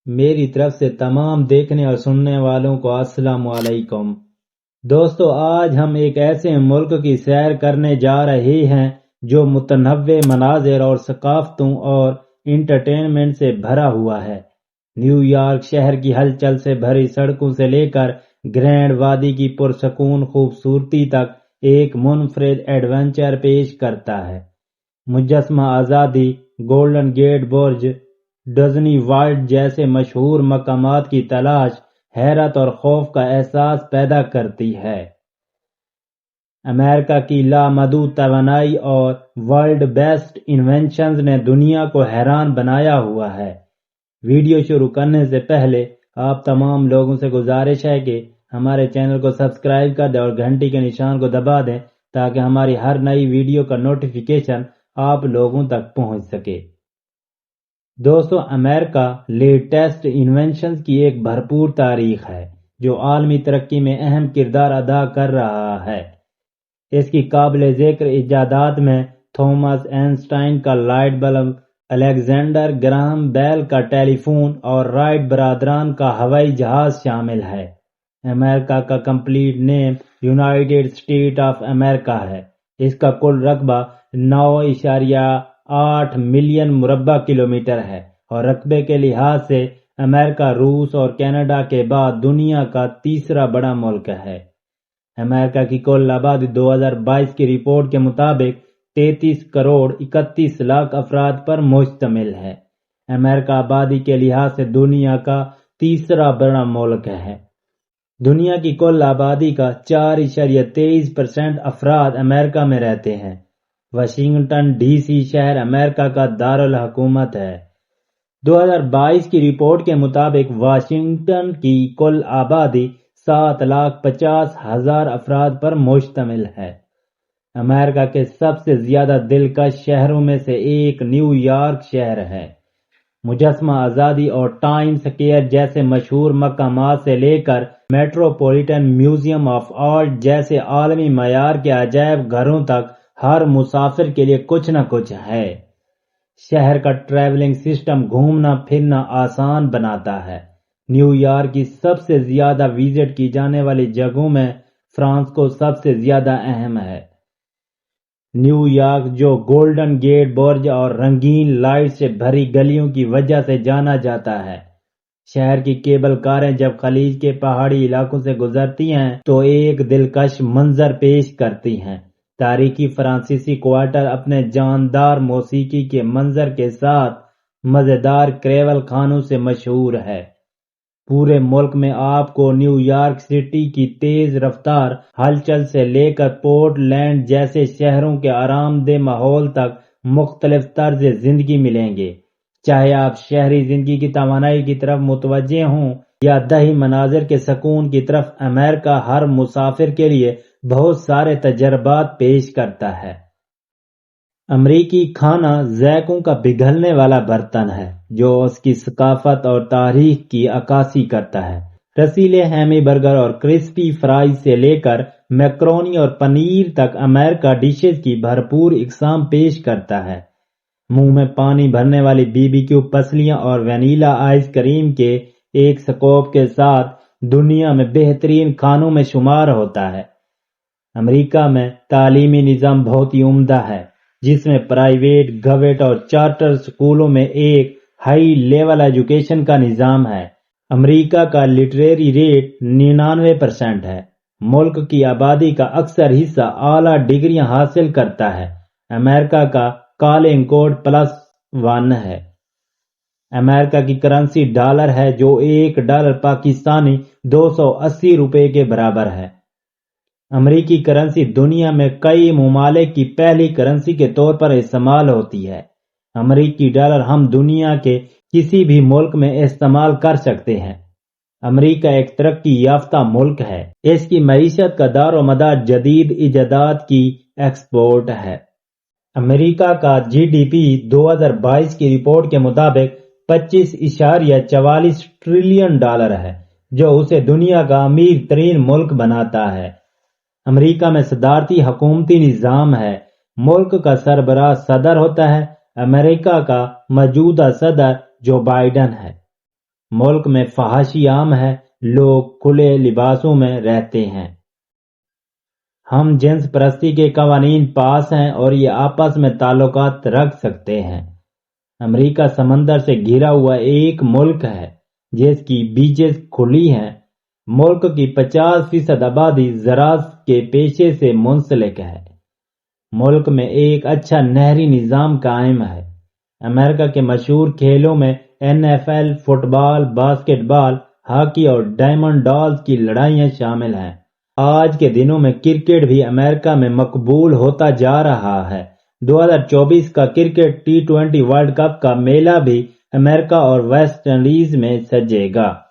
میری طرف سے تمام دیکھنے اور سننے والوں کو السلام علیکم۔ دوستو، آج ہم ایک ایسے ملک کی سیر کرنے جا رہے ہیں جو متنوع مناظر اور ثقافتوں اور انٹرٹینمنٹ سے بھرا ہوا ہے۔ نیو یارک شہر کی ہلچل سے بھری سڑکوں سے لے کر گرینڈ وادی کی پرسکون خوبصورتی تک ایک منفرد ایڈونچر پیش کرتا ہے۔ مجسمہ آزادی، گولڈن گیٹ برج، ڈزنی ورلڈ جیسے مشہور مقامات کی تلاش حیرت اور خوف کا احساس پیدا کرتی ہے۔ امریکہ کی لامحدود توانائی اور ورلڈ بیسٹ انوینشنز نے دنیا کو حیران بنایا ہوا ہے۔ ویڈیو شروع کرنے سے پہلے آپ تمام لوگوں سے گزارش ہے کہ ہمارے چینل کو سبسکرائب کر دیں اور گھنٹی کے نشان کو دبا دیں تاکہ ہماری ہر نئی ویڈیو کا نوٹیفیکیشن آپ لوگوں تک پہنچ سکے۔ دوستو، امریکہ لیٹسٹ انوینشنز کی ایک بھرپور تاریخ ہے جو عالمی ترقی میں اہم کردار ادا کر رہا ہے۔ اس کی قابل ذکر ایجادات میں تھامس آئنسٹائن کا لائٹ بلب، الیگزینڈر گراہم بیل کا ٹیلی فون اور رائٹ برادران کا ہوائی جہاز شامل ہے۔ امریکہ کا complete name United state of America ہے۔ اس کا کل رقبہ 9.8 ملین مربع کلومیٹر ہے اور رقبے کے لحاظ سے امریکہ روس اور کینیڈا کے بعد دنیا کا تیسرا بڑا ملک ہے۔ امریکہ کی کل آبادی 2022 کی رپورٹ کے مطابق 33 کروڑ 31 لاکھ افراد پر مشتمل ہے۔ امریکہ آبادی کے لحاظ سے دنیا کا تیسرا بڑا ملک ہے۔ دنیا کی کل آبادی کا 4.23% افراد امریکہ میں رہتے ہیں۔ واشنگٹن ڈی سی شہر امریکہ کا دارالحکومت ہے۔ 2022 کی رپورٹ کے مطابق واشنگٹن کی کل آبادی 7,50,000 افراد پر مشتمل ہے۔ امریکہ کے سب سے زیادہ دلکش شہروں میں سے ایک نیو یارک شہر ہے۔ مجسمہ آزادی اور ٹائم سکوئر جیسے مشہور مقامات سے لے کر میٹروپولیٹن میوزیم آف آرٹ جیسے عالمی معیار کے عجائب گھروں تک ہر مسافر کے لیے کچھ نہ کچھ ہے۔ شہر کا ٹریولنگ سسٹم گھومنا پھرنا آسان بناتا ہے۔ نیو یارک کی سب سے زیادہ وزٹ کی جانے والی جگہوں میں فرانس کو سب سے زیادہ اہم ہے۔ نیو یارک جو گولڈن گیٹ برج اور رنگین لائٹ سے بھری گلیوں کی وجہ سے جانا جاتا ہے۔ شہر کی کیبل کاریں جب خلیج کے پہاڑی علاقوں سے گزرتی ہیں تو ایک دلکش منظر پیش کرتی ہیں۔ تاریخی فرانسیسی کوارٹر اپنے جاندار موسیقی کے منظر کے ساتھ مزیدار کریول کھانوں سے مشہور ہے۔ پورے ملک میں آپ کو نیو یارک سٹی کی تیز رفتار ہلچل سے لے کر پورٹ لینڈ جیسے شہروں کے آرام دہ ماحول تک مختلف طرز زندگی ملیں گے۔ چاہے آپ شہری زندگی کی توانائی کی طرف متوجہ ہوں یا دیہی مناظر کے سکون کی طرف، امریکہ ہر مسافر کے لیے بہت سارے تجربات پیش کرتا ہے۔ امریکی کھانا ذائقوں کا پگھلنے والا برتن ہے جو اس کی ثقافت اور تاریخ کی عکاسی کرتا ہے۔ رسیلے ہیمی برگر اور کرسپی فرائز سے لے کر میکرونی اور پنیر تک امریکہ ڈشز کی بھرپور اقسام پیش کرتا ہے۔ منہ میں پانی بھرنے والی بی بی کیو پسلیاں اور وینیلا آئس کریم کے ایک سکوپ کے ساتھ دنیا میں بہترین کھانوں میں شمار ہوتا ہے۔ امریکہ میں تعلیمی نظام بہت ہی عمدہ ہے، جس میں پرائیویٹ، گورنمنٹ اور چارٹر سکولوں میں ایک ہائی لیول ایجوکیشن کا نظام ہے۔ امریکہ کا لٹریری ریٹ 99% ہے۔ ملک کی آبادی کا اکثر حصہ اعلیٰ ڈگریاں حاصل کرتا ہے۔ امریکہ کا کالنگ کوڈ +1 ہے۔ امریکہ کی کرنسی ڈالر ہے جو $1 پاکستانی 280 روپے کے برابر ہے۔ امریکی کرنسی دنیا میں کئی ممالک کی پہلی کرنسی کے طور پر استعمال ہوتی ہے۔ امریکی ڈالر ہم دنیا کے کسی بھی ملک میں استعمال کر سکتے ہیں۔ امریکہ ایک ترقی یافتہ ملک ہے۔ اس کی معیشت کا دار و مدار جدید ایجادات کی ایکسپورٹ ہے۔ امریکہ کا جی ڈی پی 2022 کی رپورٹ کے مطابق $25.44 ٹریلین ہے، جو اسے دنیا کا امیر ترین ملک بناتا ہے۔ امریکہ میں صدارتی حکومتی نظام ہے۔ ملک کا سربراہ صدر ہوتا ہے۔ امریکہ کا موجودہ صدر جو بائیڈن ہے۔ ملک میں فحاشی عام ہے، لوگ کھلے لباسوں میں رہتے ہیں۔ ہم جنس پرستی کے قوانین پاس ہیں اور یہ آپس میں تعلقات رکھ سکتے ہیں۔ امریکہ سمندر سے گھرا ہوا ایک ملک ہے جس کی بیچز کھلی ہیں۔ ملک کی 50% آبادی زراعت کے پیشے سے منسلک ہے۔ ملک میں ایک اچھا نہری نظام قائم ہے۔ امریکہ کے مشہور کھیلوں میں NFL، فٹ بال، باسکٹ بال، ہاکی اور ڈائمنڈ ڈالز کی لڑائیاں شامل ہیں۔ آج کے دنوں میں کرکٹ بھی امریکہ میں مقبول ہوتا جا رہا ہے۔ 2024 کا کرکٹ T20 ورلڈ کپ کا میلہ بھی امریکہ اور ویسٹ انڈیز میں سجے گا۔